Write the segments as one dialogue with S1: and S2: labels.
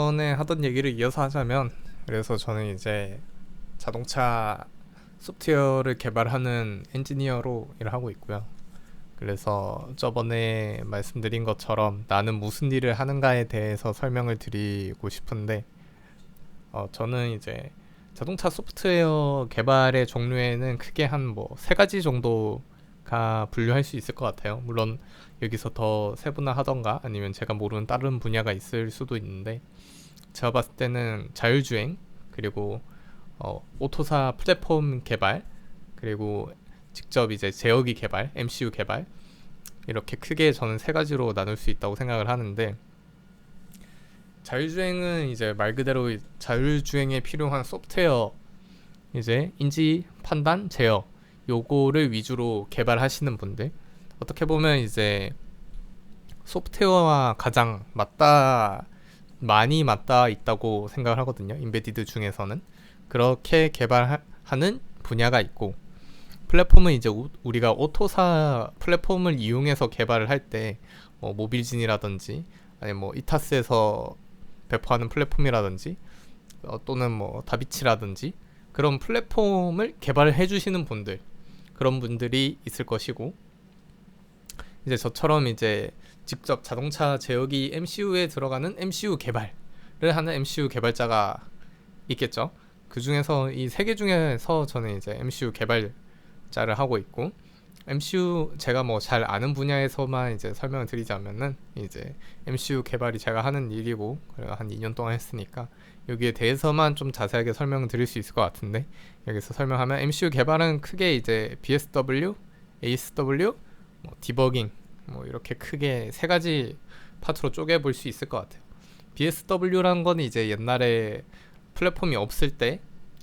S1: 전에 하던 얘기를 이어서 하자면, 그래서 저는 이제 자동차 소프트웨어를 개발하는 엔지니어로 일을 하고 있고요. 그래서 저번에 말씀드린 것처럼 나는 무슨 일을 하는가에 대해서 설명을 드리고 싶은데, 저는 이제 자동차 소프트웨어 개발의 종류에는 크게 한 뭐 세 가지 정도가 분류할 수 있을 것 같아요. 물론 여기서 더 세분화하던가 아니면 제가 모르는 다른 분야가 있을 수도 있는데, 제가 봤을 때는 자율주행, 그리고 오토사 플랫폼 개발, 그리고 직접 이제 제어기 개발, MCU 개발, 이렇게 크게 저는 세 가지로 나눌 수 있다고 생각을 하는데, 자율주행은 이제 말 그대로 자율주행에 필요한 소프트웨어, 이제 인지 판단 제어, 요거를 위주로 개발하시는 분들, 어떻게 보면 이제 소프트웨어와 가장 많이 맞닿아 있다고 생각을 하거든요. 인베디드 중에서는 그렇게 개발하는 분야가 있고, 플랫폼은 이제 우리가 오토사 플랫폼을 이용해서 개발을 할 때 모빌진이라든지 아니 뭐 이타스에서 배포하는 플랫폼이라든지 또는 뭐 다비치라든지 그런 플랫폼을 개발해 주시는 분들, 그런 분들이 있을 것이고, 이제 저처럼 이제 직접 자동차 제어기 MCU에 들어가는 MCU 개발을 하는 MCU 개발자가 있겠죠. 그 중에서 이 세 개 중에서 저는 이제 MCU 개발자를 하고 있고, MCU 제가 뭐 잘 아는 분야에서만 이제 설명을 드리자면은, 이제 MCU 개발이 제가 하는 일이고 한 2년 동안 했으니까 여기에 대해서만 좀 자세하게 설명을 드릴 수 있을 것 같은데, 여기서 설명하면 MCU 개발은 크게 이제 BSW, ASW, 뭐 디버깅, 뭐 이렇게 크게 세 가지 파트로 쪼개 볼 수 있을 것 같아요. BSW라는 건 이제 옛날에 플랫폼이 없을 때,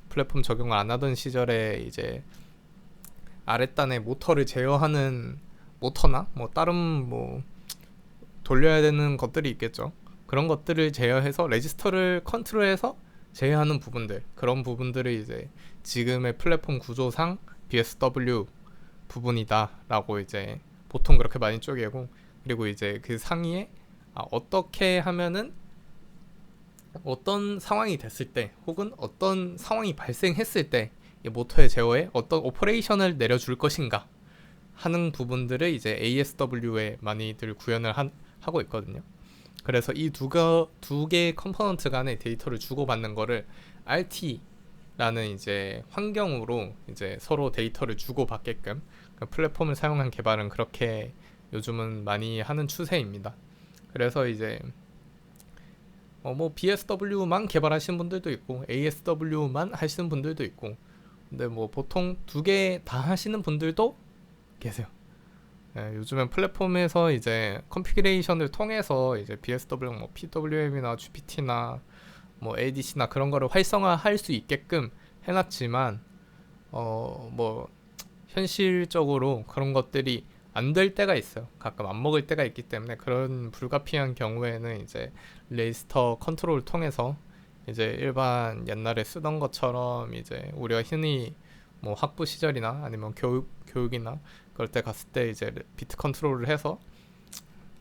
S1: 플랫폼 적용을 안 하던 시절에 이제 아랫단에 모터를 제어하는 모터나 뭐 다른 뭐 돌려야 되는 것들이 있겠죠. 그런 것들을 제어해서 레지스터를 컨트롤해서 제어하는 부분들, 그런 부분들을 이제 지금의 플랫폼 구조상 BSW 부분이다라고 이제 보통 그렇게 많이 쪼개고, 그리고 이제 그 상위에 어떻게 하면은 어떤 상황이 됐을 때 혹은 어떤 상황이 발생했을 때 이 모터의 제어에 어떤 오퍼레이션을 내려줄 것인가 하는 부분들을 이제 ASW에 많이들 구현을 하고 있거든요. 그래서 이 두 개의 컴포넌트 간의 데이터를 주고받는 거를 RT라는 이제 환경으로 이제 서로 데이터를 주고받게끔 플랫폼을 사용한 개발은 그렇게 요즘은 많이 하는 추세입니다. 그래서 이제 뭐 BSW만 개발하시는 분들도 있고 ASW만 하시는 분들도 있고, 근데 뭐 보통 두 개 다 하시는 분들도 계세요. 요즘엔 플랫폼에서 이제 컨피그레이션을 통해서 이제 BSW, 뭐 PWM이나 GPT나 뭐 ADC나 그런 거를 활성화할 수 있게끔 해놨지만, 뭐 현실적으로 그런 것들이 안 될 때가 있어요. 가끔 안 먹을 때가 있기 때문에, 그런 불가피한 경우에는 이제 레지스터 컨트롤을 통해서 이제 일반 옛날에 쓰던 것처럼 이제 우리가 흔히 뭐 학부 시절이나 아니면 교육이나 그럴 때 갔을 때 이제 비트 컨트롤을 해서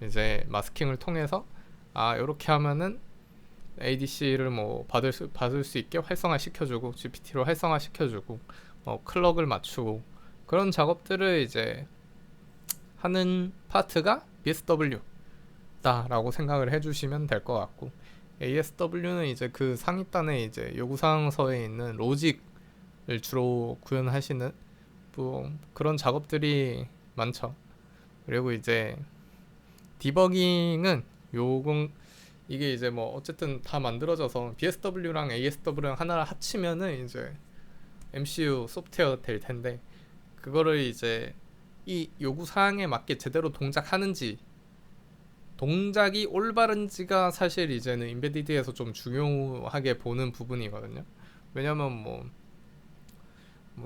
S1: 이제 마스킹을 통해서 이렇게 하면은 ADC를 뭐 받을 수 있게 활성화 시켜주고 GPT로 활성화 시켜주고 클럭을 맞추고, 그런 작업들을 이제 하는 파트가 BSW다라고 생각을 해주시면 될 것 같고, ASW는 이제 그 상위단에 이제 요구사항서에 있는 로직을 주로 구현하시는 뭐 그런 작업들이 많죠. 그리고 이제 디버깅은 요건 이게 이제 뭐 어쨌든 다 만들어져서 BSW랑 ASW랑 하나를 합치면은 이제 MCU 소프트웨어 될 텐데, 그거를 이제 이 요구 사항에 맞게 제대로 동작하는지, 동작이 올바른지가 사실 이제는 인베디드에서 좀 중요하게 보는 부분이거든요. 왜냐면 뭐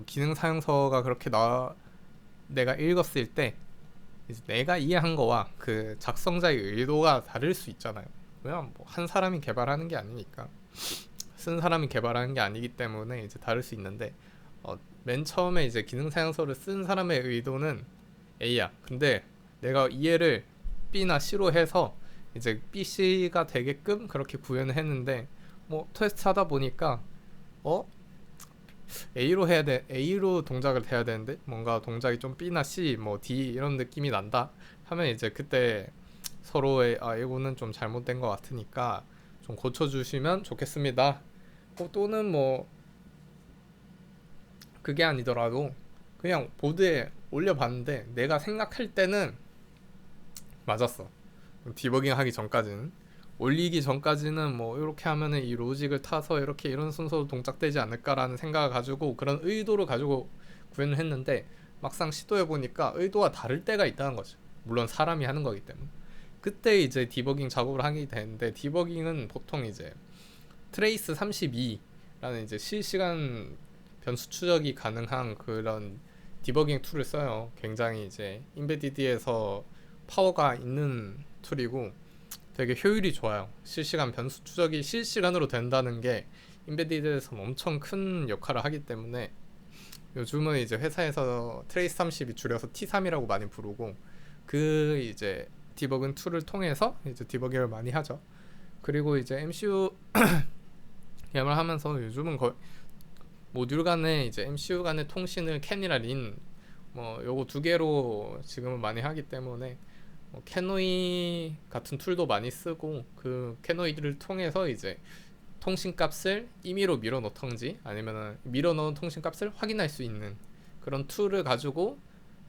S1: 기능 사용서가 그렇게 내가 읽었을 때 이제 내가 이해한 거와 그 작성자의 의도가 다를 수 있잖아요. 왜냐면 뭐 한 사람이 개발하는 게 아니니까, 쓴 사람이 개발하는 게 아니기 때문에 이제 다를 수 있는데, 맨 처음에 이제 기능 사용서를 쓴 사람의 의도는 A야. 근데 내가 이해를 B나 C로 해서 이제 PC가 되게끔 그렇게 구현을 했는데 뭐 테스트 하다 보니까 어 A로 동작을 해야 되는데 뭔가 동작이 좀 B나 C 뭐 D 이런 느낌이 난다 하면 이제 그때 서로의 이거는 좀 잘못된 것 같으니까 좀 고쳐주시면 좋겠습니다. 또는 뭐 그게 아니더라도 그냥 보드에 올려봤는데 내가 생각할 때는 맞았어. 디버깅 하기 전까지는, 올리기 전까지는 뭐 이렇게 하면은 이 로직을 타서 이렇게 이런 순서로 동작되지 않을까라는 생각을 가지고 그런 의도를 가지고 구현을 했는데 막상 시도해 보니까 의도와 다를 때가 있다는 거죠. 물론 사람이 하는 거기 때문에. 그때 이제 디버깅 작업을 하게 되는데, 디버깅은 보통 이제 트레이스 32라는 이제 실시간 변수 추적이 가능한 그런 디버깅 툴을 써요. 굉장히 이제 인베디드에서 파워가 있는 툴이고 되게 효율이 좋아요. 실시간 변수 추적이 실시간으로 된다는 게 인베디드에서는 엄청 큰 역할을 하기 때문에 요즘은 이제 회사에서 트레이스 32 줄여서 T3이라고 많이 부르고, 그 이제 디버깅 툴을 통해서 이제 디버깅을 많이 하죠. 그리고 이제 MCU 개발을 하면서 요즘은 거의 모듈 간의 이제 MCU 간의 통신을 캔이나 린 뭐 요거 두 개로 지금은 많이 하기 때문에 뭐 캐노이 같은 툴도 많이 쓰고, 그 캐노이를 통해서 이제 통신 값을 임의로 밀어 넣던지 아니면은 밀어 넣은 통신 값을 확인할 수 있는 그런 툴을 가지고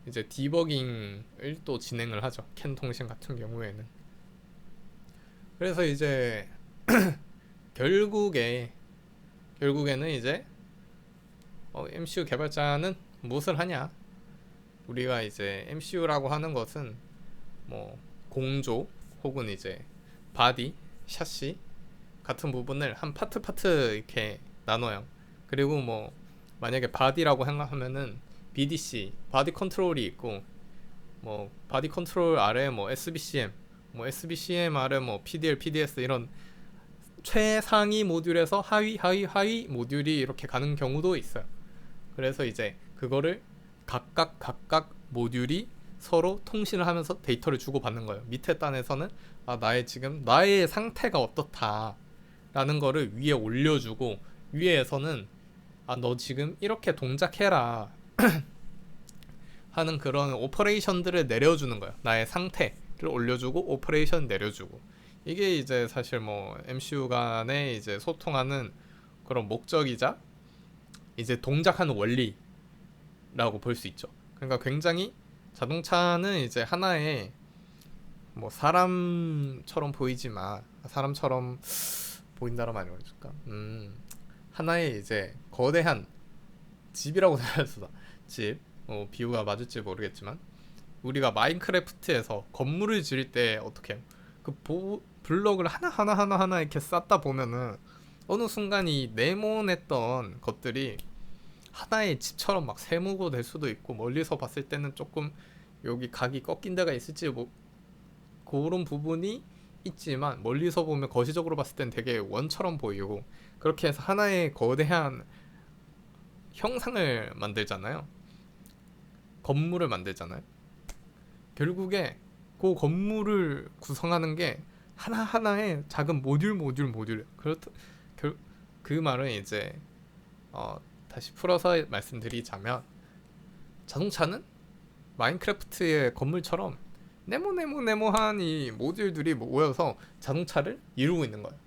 S1: 이제 디버깅을 또 진행을 하죠. 캔 통신 같은 경우에는. 그래서 이제 결국에는 이제 MCU 개발자는 무엇을 하냐? 우리가 이제 MCU라고 하는 것은 뭐 공조 혹은 이제 바디, 샤시 같은 부분을 한 파트 이렇게 나눠요. 그리고 뭐 만약에 바디라고 생각하면은 BDC, 바디 컨트롤이 있고, 뭐 바디 컨트롤 아래 뭐 SBCM, 뭐 SBCM 아래 뭐 PDL, PDS 이런 최상위 모듈에서 하위 모듈이 이렇게 가는 경우도 있어요. 그래서 이제 그거를 각각 모듈이 서로 통신을 하면서 데이터를 주고받는 거예요. 밑에 단에서는 나의 상태가 어떻다라는 거를 위에 올려주고, 위에서는 너 지금 이렇게 동작해라 하는 그런 오퍼레이션들을 내려주는 거예요. 나의 상태를 올려주고 오퍼레이션 내려주고. 이게 이제 사실 뭐 MCU 간에 이제 소통하는 그런 목적이자 이제 동작하는 원리라고 볼 수 있죠. 그러니까 굉장히 자동차는 이제 하나의 뭐 사람처럼 보이지만, 사람처럼 보인다로 많이 말해줄까? 하나의 이제 거대한 집이라고 생각했어. 집. 비유가 맞을지 모르겠지만 우리가 마인크래프트에서 건물을 지을 때 어떻게 해요? 블럭을 하나 이렇게 쌓다 보면은 어느 순간 이 네모냈던 것들이 하나의 집처럼 막 세모가 될 수도 있고, 멀리서 봤을 때는 조금 여기 각이 꺾인 데가 있을지 뭐 그런 부분이 있지만, 멀리서 보면 거시적으로 봤을 땐 되게 원처럼 보이고, 그렇게 해서 하나의 거대한 형상을 만들잖아요. 건물을 만들잖아요. 결국에 그 건물을 구성하는 게 하나하나의 작은 모듈. 그 말은 이제 다시 풀어서 말씀드리자면, 자동차는 마인크래프트의 건물처럼 네모한 이 모듈들이 모여서 자동차를 이루고 있는 거예요.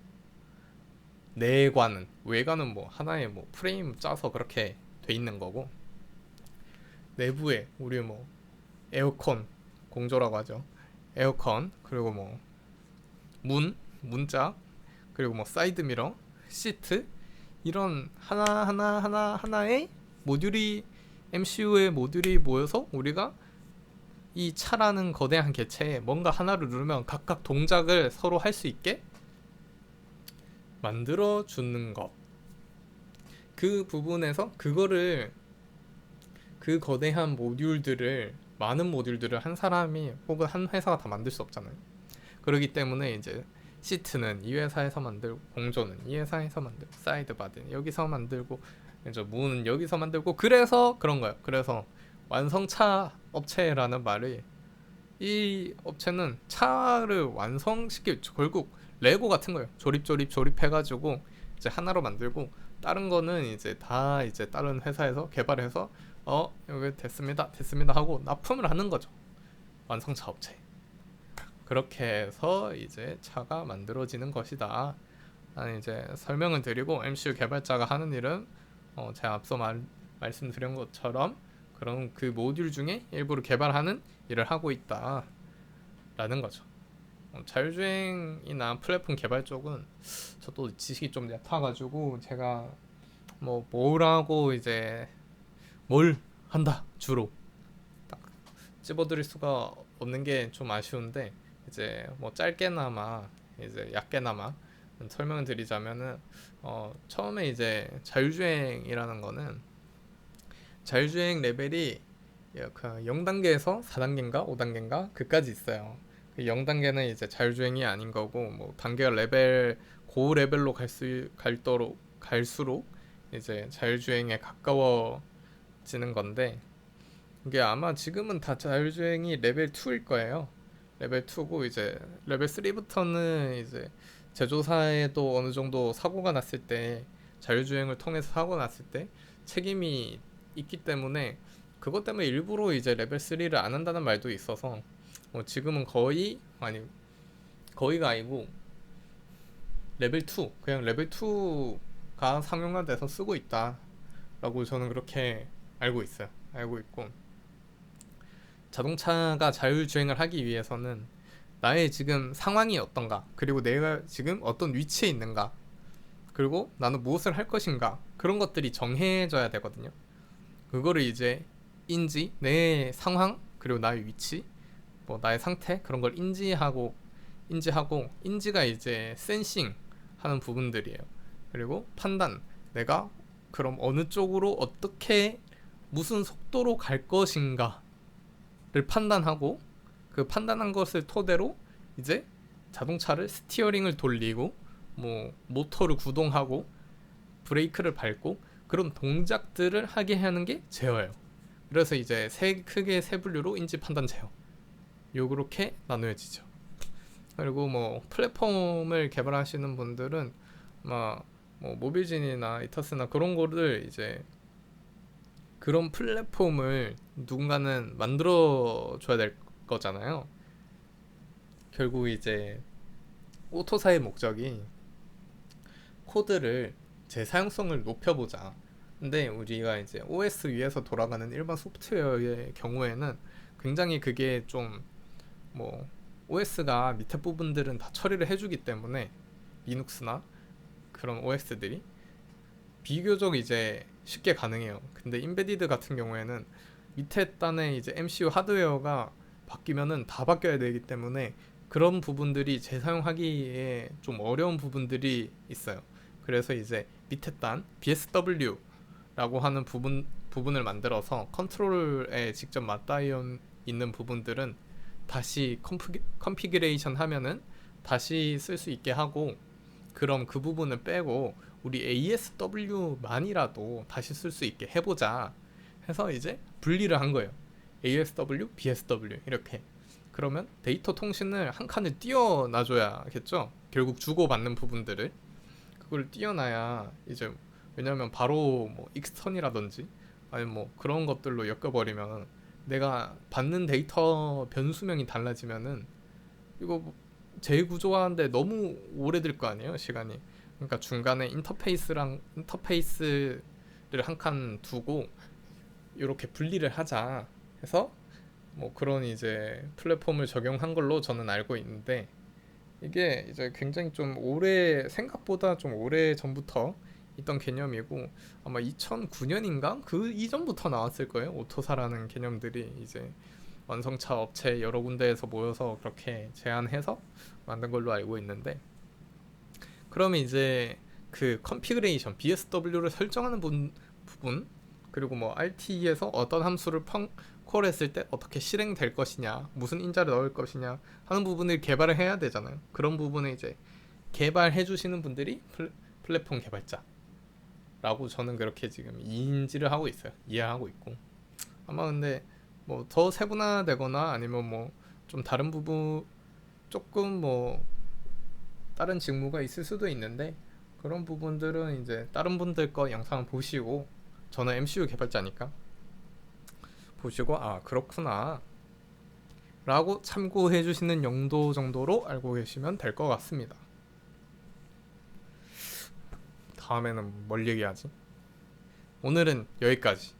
S1: 내관은, 외관은 뭐 하나의 뭐 프레임 짜서 그렇게 돼 있는 거고, 내부에 우리 뭐 에어컨 공조라고 하죠. 에어컨, 그리고 뭐 문짝, 그리고 뭐 사이드 미러, 시트, 이런 하나의 모듈이, MCU의 모듈이 모여서 우리가 이 차라는 거대한 개체에 뭔가 하나를 누르면 각각 동작을 서로 할 수 있게 만들어 주는 것. 그 부분에서 그 거대한 모듈들을, 많은 모듈들을 한 사람이 혹은 한 회사가 다 만들 수 없잖아요. 그렇기 때문에 이제 시트는 이 회사에서 만들고, 공조는 이 회사에서 만들고, 사이드 바디는 여기서 만들고, 이제 문은 여기서 만들고, 그래서 그런 거예요. 그래서 완성차 업체라는 말이 이 업체는 차를 완성시킬 결국 레고 같은 거예요. 조립해가지고 이제 하나로 만들고 다른 거는 이제 다 이제 다른 회사에서 개발해서 여기 됐습니다 하고 납품을 하는 거죠. 완성차 업체. 그렇게 해서 이제 차가 만들어지는 것이다. 나는 이제 설명을 드리고 MCU 개발자가 하는 일은 제가 앞서 말씀드린 것처럼 그런 그 모듈 중에 일부를 개발하는 일을 하고 있다 라는 거죠. 자율주행이나 플랫폼 개발 쪽은 저도 지식이 좀 얕아가지고 제가 뭐라고 이제 뭘 한다 주로 딱 집어드릴 수가 없는 게 좀 아쉬운데, 이제 뭐 짧게나마 이제 얕게나마 설명을 드리자면은 처음에 이제 자율주행이라는 거는 자율주행 레벨이 0단계에서 4단계인가 5단계인가 그까지 있어요. 0단계는 이제 자율주행이 아닌 거고, 뭐 단계가 레벨 고 레벨로 갈수록 이제 자율주행에 가까워지는 건데, 이게 아마 지금은 다 자율주행이 레벨 2일 거예요. 레벨 2고 이제 레벨 3부터는 이제 제조사에도 어느 정도 사고가 났을 때, 자율주행을 통해서 사고 났을 때 책임이 있기 때문에 그것 때문에 일부러 이제 레벨 3를 안 한다는 말도 있어서 지금은 거의가 아니고 레벨 2, 그냥 레벨 2가 상용화돼서 쓰고 있다라고 저는 그렇게 알고 있고, 자동차가 자율주행을 하기 위해서는 나의 지금 상황이 어떤가, 그리고 내가 지금 어떤 위치에 있는가, 그리고 나는 무엇을 할 것인가, 그런 것들이 정해져야 되거든요. 그거를 이제 내 상황, 그리고 나의 위치, 뭐 나의 상태, 그런 걸 인지가 이제 센싱 하는 부분들이에요. 그리고 판단, 내가 그럼 어느 쪽으로 어떻게 무슨 속도로 갈 것인가를 판단하고, 그 판단한 것을 토대로 이제 자동차를 스티어링을 돌리고 뭐 모터를 구동하고 브레이크를 밟고 그런 동작들을 하게 하는 게 제어예요. 그래서 이제 크게 세 분류로 인지, 판단, 제어, 요렇게 나누어지죠. 그리고 뭐 플랫폼을 개발하시는 분들은 뭐 모빌진이나 이터스나 그런 거를 이제 그런 플랫폼을 누군가는 만들어 줘야 될 거잖아요. 결국 이제 오토사의 목적이 코드를 제 사용성을 높여보자. 근데 우리가 이제 OS 위에서 돌아가는 일반 소프트웨어의 경우에는 굉장히 그게 좀 OS가 밑에 부분들은 다 처리를 해주기 때문에 리눅스나 그런 OS들이 비교적 이제 쉽게 가능해요. 근데 인베디드 같은 경우에는 밑에 단의 이제 MCU 하드웨어가 바뀌면은 다 바뀌어야 되기 때문에 그런 부분들이 재사용하기에 좀 어려운 부분들이 있어요. 그래서 이제 밑에 단 BSW라고 하는 부분을 만들어서 컨트롤에 직접 맞닿아 있는 부분들은 다시 컨피그레이션 하면은 다시 쓸 수 있게 하고, 그럼 그 부분을 빼고 우리 ASW만이라도 다시 쓸 수 있게 해보자 해서 이제 분리를 한 거예요. ASW, BSW 이렇게. 그러면 데이터 통신을 한 칸을 띄워놔줘야겠죠. 결국 주고받는 부분들을 그걸 띄워놔야 이제, 왜냐면 바로 뭐 익스턴이라든지 아니면 뭐 그런 것들로 엮여버리면 내가 받는 데이터 변수명이 달라지면은 이거 재구조화하는데 너무 오래 들 거 아니에요, 시간이. 그러니까 중간에 인터페이스를 한 칸 두고 이렇게 분리를 하자 해서 뭐 그런 이제 플랫폼을 적용한 걸로 저는 알고 있는데, 이게 이제 굉장히 생각보다 좀 오래 전부터 있던 개념이고, 아마 2009년인가 그 이전부터 나왔을 거예요. 오토사라는 개념들이 이제 완성차 업체 여러 군데에서 모여서 그렇게 제안해서 만든 걸로 알고 있는데, 그러면 이제 그 컨피그레이션 BSW를 설정하는 부분, 그리고 뭐 RT에서 어떤 함수를 콜했을 때 어떻게 실행될 것이냐, 무슨 인자를 넣을 것이냐 하는 부분을 개발을 해야 되잖아요. 그런 부분을 이제 개발해 주시는 분들이 플랫폼 개발자라고 저는 그렇게 지금 인지를 하고 있어요. 이해하고 있고. 아마 근데 뭐 더 세분화되거나 아니면 뭐 좀 다른 부분 조금 뭐 다른 직무가 있을 수도 있는데 그런 부분들은 이제 다른 분들 거 영상을 보시고 저는 MCU 개발자니까 보시고 아 그렇구나 라고 참고해 주시는 용도 정도로 알고 계시면 될 것 같습니다. 다음에는 뭘 얘기하지? 오늘은 여기까지.